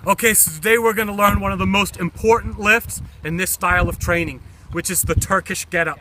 Okay, so today we're going to learn one of the most important lifts in this style of training, which is the Turkish get-up.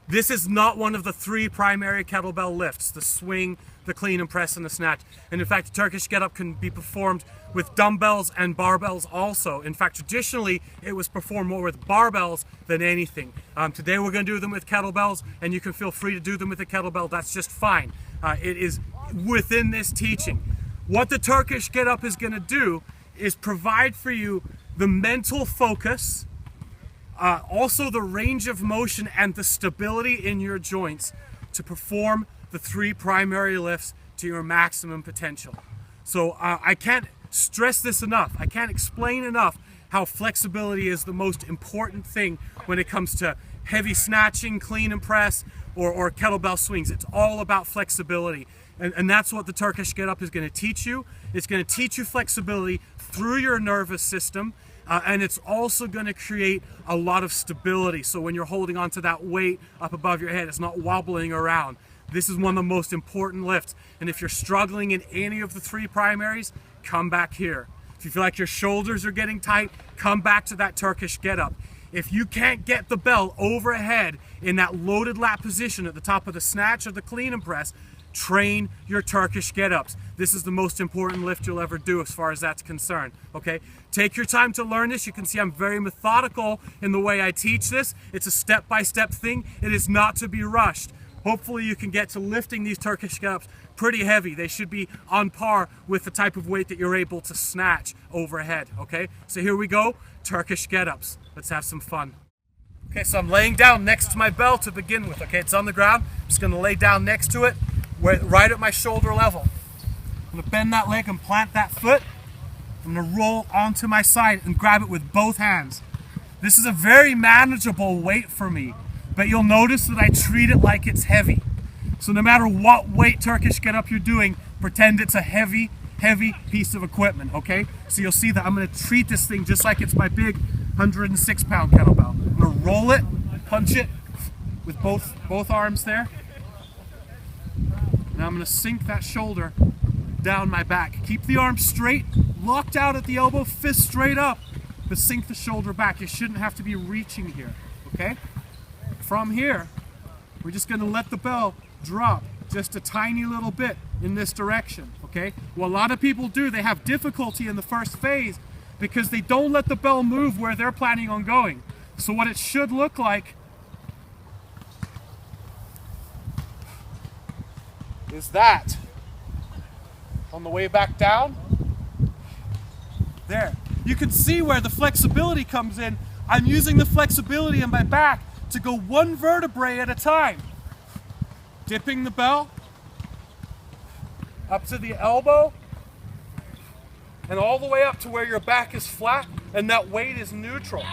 This is not one of the three primary kettlebell lifts: the swing, the clean and press, and the snatch. And in fact, the Turkish get-up can be performed with dumbbells and barbells also. In fact, traditionally, it was performed more with barbells than anything. Today we're going to do them with kettlebells, and you can feel free to do them with a kettlebell. That's just fine. It is within this teaching. What the Turkish get-up is going to do is provide for you the mental focus, also the range of motion and the stability in your joints to perform the three primary lifts to your maximum potential. So I can't stress this enough. I can't explain enough how flexibility is the most important thing when it comes to heavy snatching, clean and press, or kettlebell swings. It's all about flexibility. And that's what the Turkish get-up is going to teach you. It's going to teach you flexibility through your nervous system. And it's also going to create a lot of stability. So when you're holding onto that weight up above your head, it's not wobbling around. This is one of the most important lifts. And if you're struggling in any of the three primaries, come back here. If you feel like your shoulders are getting tight, come back to that Turkish get-up. If you can't get the bell overhead in that loaded lat position at the top of the snatch or the clean and press, train your Turkish get-ups. This is the most important lift you'll ever do as far as that's concerned, okay? Take your time to learn this. You can see I'm very methodical in the way I teach this. It's a step-by-step thing. It is not to be rushed. Hopefully you can get to lifting these Turkish get-ups pretty heavy. They should be on par with the type of weight that you're able to snatch overhead, okay? So here we go, Turkish get-ups. Let's have some fun. Okay, so I'm laying down next to my bell to begin with, okay? It's on the ground. I'm just gonna lay down next to it, right at my shoulder level. I'm gonna bend that leg and plant that foot. I'm gonna roll onto my side and grab it with both hands. This is a very manageable weight for me, but you'll notice that I treat it like it's heavy. So no matter what weight Turkish get-up you're doing, pretend it's a heavy piece of equipment, okay? So you'll see that I'm gonna treat this thing just like it's my big 106-pound kettlebell. I'm gonna roll it, punch it with both arms there. Now I'm going to sink that shoulder down my back. Keep the arm straight, locked out at the elbow, fist straight up, but sink the shoulder back. You shouldn't have to be reaching here, okay? From here, we're just going to let the bell drop just a tiny little bit in this direction, okay? What a lot of people do, they have difficulty in the first phase because they don't let the bell move where they're planning on going. So what it should look like is that. On the way back down, there. You can see where the flexibility comes in. I'm using the flexibility in my back to go one vertebrae at a time. Dipping the bell up to the elbow and all the way up to where your back is flat and that weight is neutral.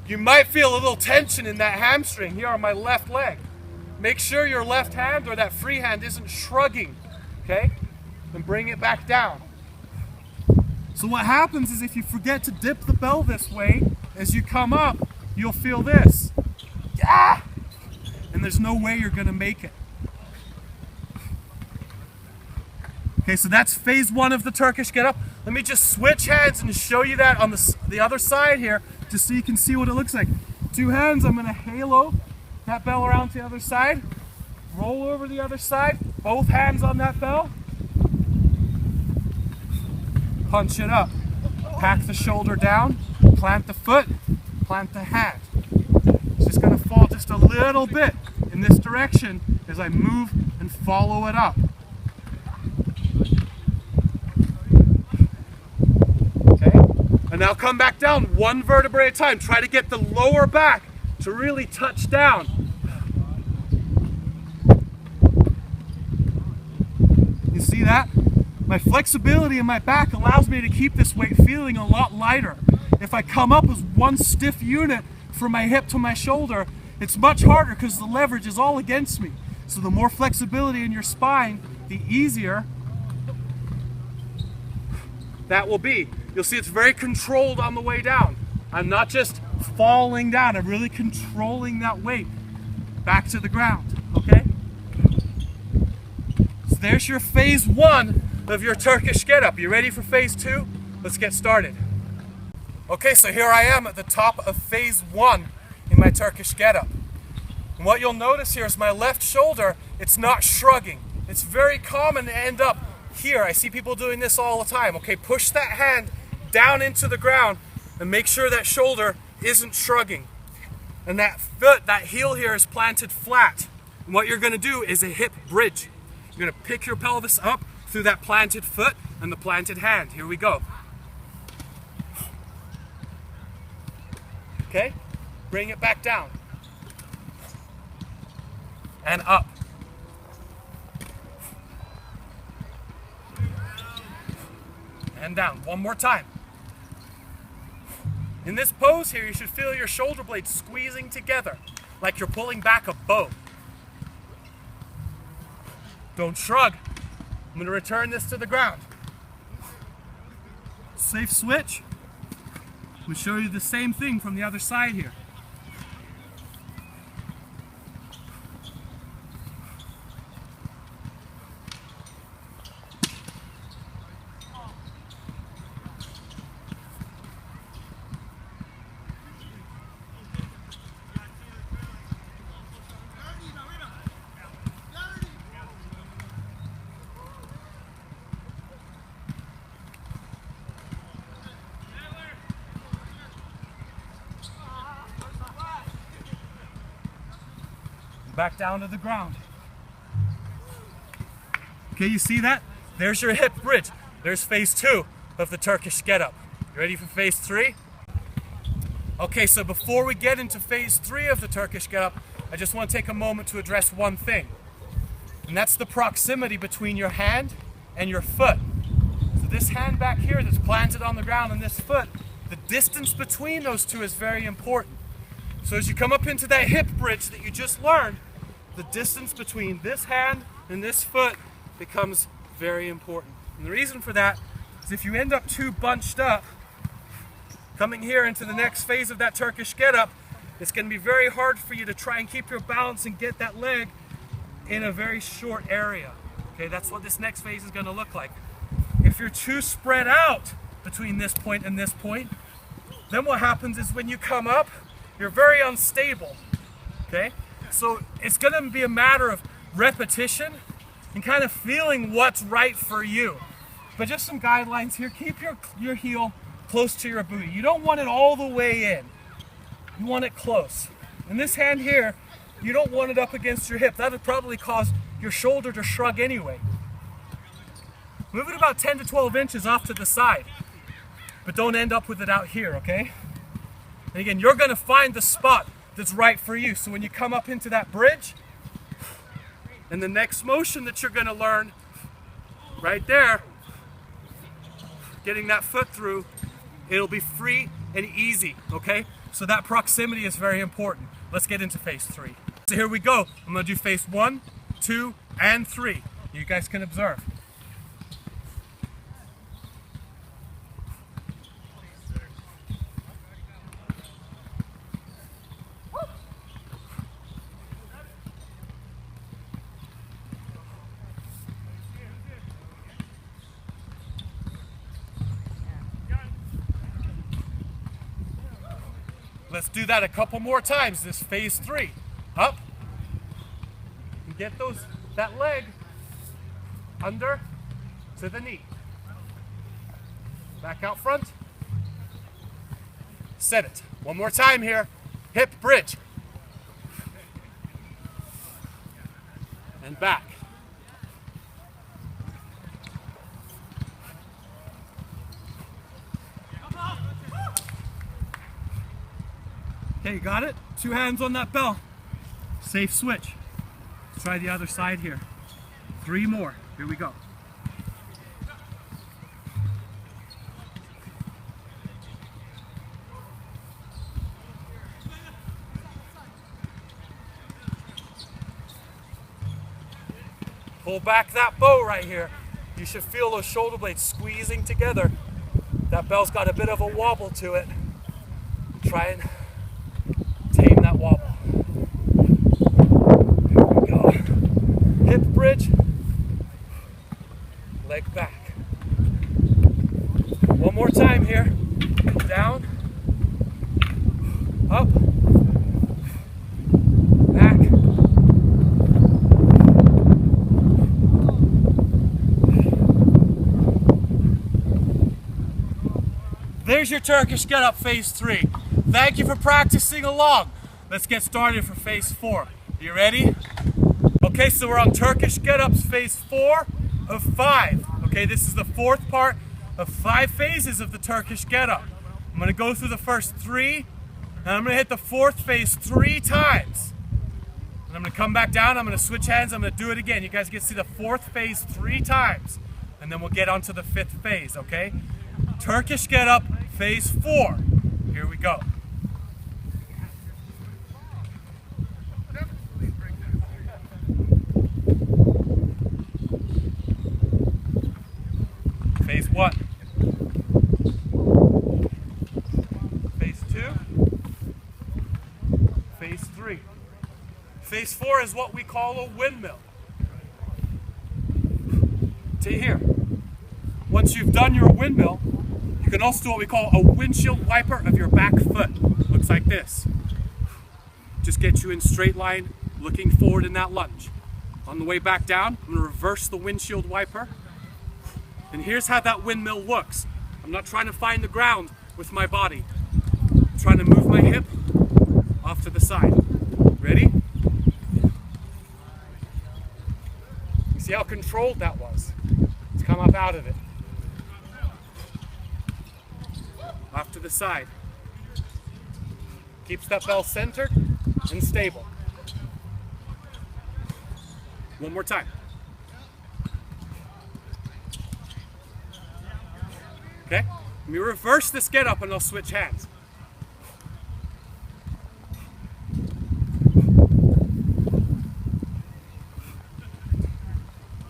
You might feel a little tension in that hamstring here on my left leg. Make sure your left hand or that free hand isn't shrugging, okay? And bring it back down. So what happens is if you forget to dip the bell this way, as you come up, you'll feel this. Yeah! And there's no way you're gonna make it. Okay, so that's phase one of the Turkish get-up. Let me just switch hands and show you that on the other side here, just so you can see what it looks like. Two hands, I'm gonna halo that bell around to the other side, roll over the other side, both hands on that bell, punch it up, pack the shoulder down, plant the foot, plant the hand. It's just going to fall just a little bit in this direction as I move and follow it up. Okay, and now come back down one vertebrae at a time. Try to get the lower back to really touch down. You see that? My flexibility in my back allows me to keep this weight feeling a lot lighter. If I come up with one stiff unit from my hip to my shoulder, it's much harder because the leverage is all against me. So the more flexibility in your spine, the easier that will be. You'll see it's very controlled on the way down. I'm not just falling down, I'm really controlling that weight back to the ground, okay? there's your phase 1 of your Turkish get up. You ready for phase 2? Let's get started. Okay, so here I am at the top of phase 1 in my Turkish get up. And what you'll notice here is my left shoulder, it's not shrugging. It's very common to end up here. I see people doing this all the time. Okay, push that hand down into the ground and make sure that shoulder isn't shrugging. And that foot, that heel here is planted flat. And what you're going to do is a hip bridge. You're going to pick your pelvis up through that planted foot and the planted hand. Here we go. Okay, bring it back down. And up. And down. One more time. In this pose here, you should feel your shoulder blades squeezing together, like you're pulling back a bow. Don't shrug. I'm going to return this to the ground. Safe switch. We'll show you the same thing from the other side here. Back down to the ground. Okay, you see that? There's your hip bridge. There's phase 2 of the Turkish get up. You ready for phase 3? Okay, so before we get into phase 3 of the Turkish get up, I just want to take a moment to address one thing. And that's the proximity between your hand and your foot. So this hand back here that's planted on the ground and this foot, the distance between those two is very important. So as you come up into that hip bridge that you just learned, the distance between this hand and this foot becomes very important. And the reason for that is if you end up too bunched up, coming here into the next phase of that Turkish get up, it's going to be very hard for you to try and keep your balance and get that leg in a very short area. Okay, that's what this next phase is going to look like. If you're too spread out between this point and this point, then what happens is when you come up, you're very unstable, okay? So it's going to be a matter of repetition and kind of feeling what's right for you. But just some guidelines here. Keep your heel close to your booty. You don't want it all the way in. You want it close. And this hand here, you don't want it up against your hip. That would probably cause your shoulder to shrug anyway. Move it about 10 to 12 inches off to the side. But don't end up with it out here, okay? And again, you're going to find the spot that's right for you. So when you come up into that bridge, and the next motion that you're going to learn, right there, getting that foot through, it'll be free and easy, okay? So that proximity is very important. Let's get into phase 3. So here we go. I'm going to do phase 1, 2, and 3. You guys can observe. Let's do that a couple more times. This phase 3. Up. And get that leg under to the knee. Back out front. Set it. One more time here. Hip bridge. And back. Okay, you got it? 2 hands on that bell. Safe switch. Let's try the other side here. 3 more. Here we go. Pull back that bow right here. You should feel those shoulder blades squeezing together. That bell's got a bit of a wobble to it. Try and tame that wobble. There we go. Hip bridge. leg back. One more time here. Down, up, back. There's your Turkish Get Up phase 3. Thank you for practicing along. Let's get started for phase 4. You ready? Okay, so we're on Turkish Get Ups phase 4 of 5. Okay, this is the 4th part of 5 phases of the Turkish Get Up. I'm going to go through the first 3, and I'm going to hit the 4th phase 3 times. And I'm going to come back down, I'm going to switch hands, I'm going to do it again. You guys get to see the 4th phase 3 times, and then we'll get on to the 5th phase, okay? Turkish Get Up phase 4. Here we go. Phase 1. Phase 2. Phase 3. Phase 4 is what we call a windmill. See here. Once you've done your windmill, you can also do what we call a windshield wiper of your back foot. Looks like this. Just get you in straight line, looking forward in that lunge. On the way back down, I'm going to reverse the windshield wiper. And here's how that windmill looks. I'm not trying to find the ground with my body. I'm trying to move my hip off to the side. Ready? You see how controlled that was? Let's come up out of it. Off to the side. Keeps that bell centered and stable. One more time. Okay? Let me reverse this get up and I'll switch hands.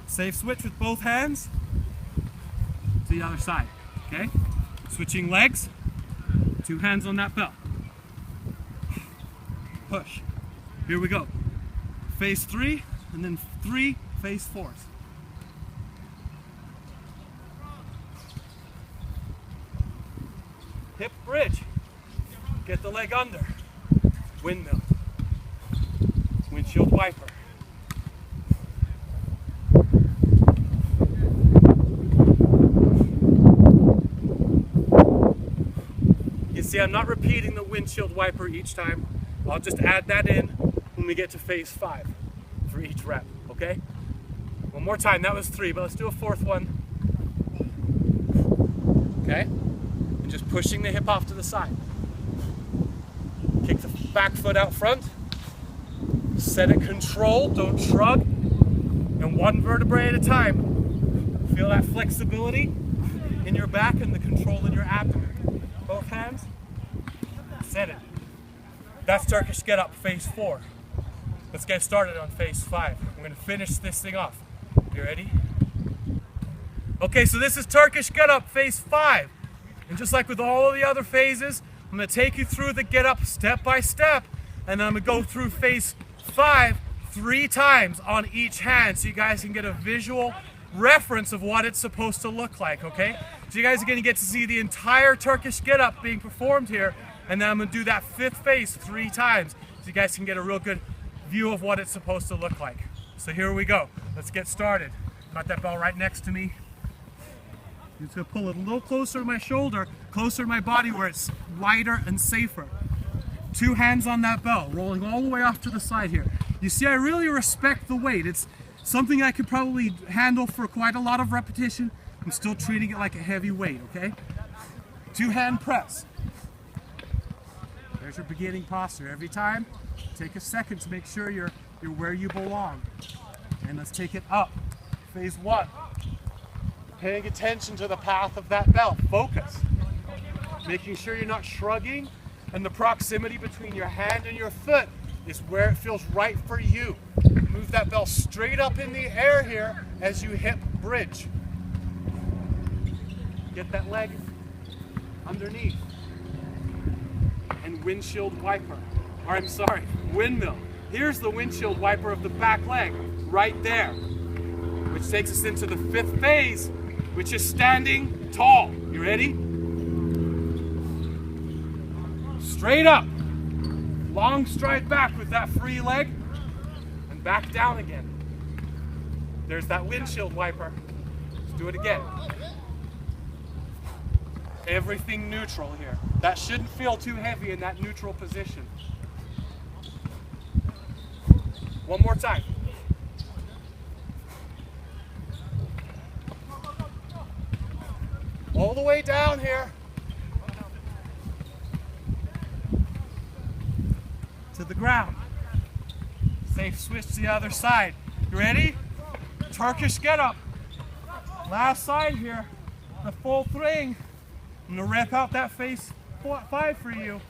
Safe switch with both hands to the other side. Okay? Switching legs, 2 hands on that bell. Push. Here we go. Phase 3 and then 3 phase 4s. Hip bridge. Get the leg under. Windmill. Windshield wiper. You see, I'm not repeating the windshield wiper each time. I'll just add that in when we get to phase 5 for each rep, okay? One more time, that was 3, but let's do a 4th one. Okay? And just pushing the hip off to the side. Kick the back foot out front. Set it controlled, don't shrug. And 1 vertebrae at a time. Feel that flexibility in your back and the control in your abdomen. Both hands. Set it. That's Turkish Get Up phase 4. Let's get started on phase 5. We're going to finish this thing off. You ready? Okay, so this is Turkish Get Up phase 5. And just like with all of the other phases, I'm going to take you through the get up step by step, and then I'm going to go through phase 5 3 times on each hand so you guys can get a visual reference of what it's supposed to look like, okay? So you guys are going to get to see the entire Turkish Get Up being performed here, and then I'm going to do that 5th phase 3 times so you guys can get a real good view of what it's supposed to look like. So here we go. Let's get started. Got that bell right next to me. I'm just going to pull it a little closer to my shoulder, closer to my body where it's lighter and safer. 2 hands on that bell, rolling all the way off to the side here. You see, I really respect the weight. It's something I could probably handle for quite a lot of repetition. I'm still treating it like a heavy weight, okay? 2 hand press. There's your beginning posture. Every time, take a second to make sure you're where you belong. And let's take it up. Phase 1. Paying attention to the path of that bell. Focus. Making sure you're not shrugging, and the proximity between your hand and your foot is where it feels right for you. Move that bell straight up in the air here as you hip bridge. Get that leg underneath. And windshield wiper. Or I'm sorry, windmill. Here's the windshield wiper of the back leg, right there. Which which takes us into the 5th phase, which is standing tall. You ready? Straight up. Long stride back with that free leg, and back down again. There's that windshield wiper. Let's do it again. Everything neutral here. That shouldn't feel too heavy in that neutral position. One more time. All the way down here. To the ground. Safe switch to the other side. You ready? Turkish get up. Last side here. The full thing. I'm going to rep out that phase 5 for you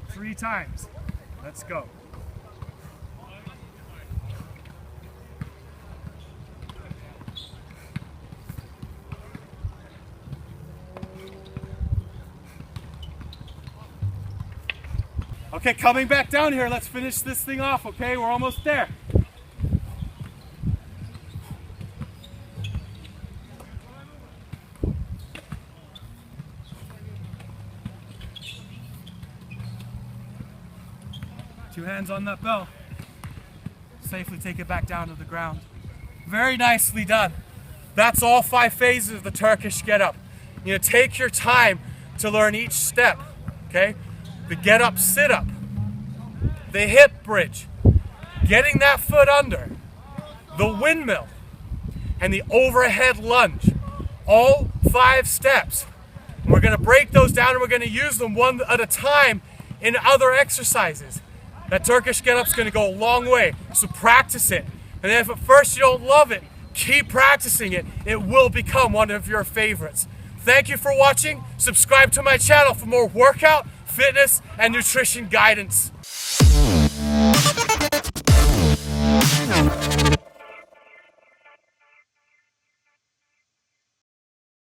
3 times. Let's go. Okay, coming back down here, let's finish this thing off, okay? We're almost there. Two hands on that bell. Safely take it back down to the ground. Very nicely done. That's all 5 phases of the Turkish get up. You know, take your time to learn each step, okay? The get up, sit up, the hip bridge, getting that foot under, the windmill, and the overhead lunge. All 5 steps. We're going to break those down and we're going to use them one at a time in other exercises. That Turkish get up's going to go a long way, so practice it. And if at first you don't love it, keep practicing it. It will become one of your favorites. Thank you for watching. Subscribe to my channel for more workout, fitness, and nutrition guidance.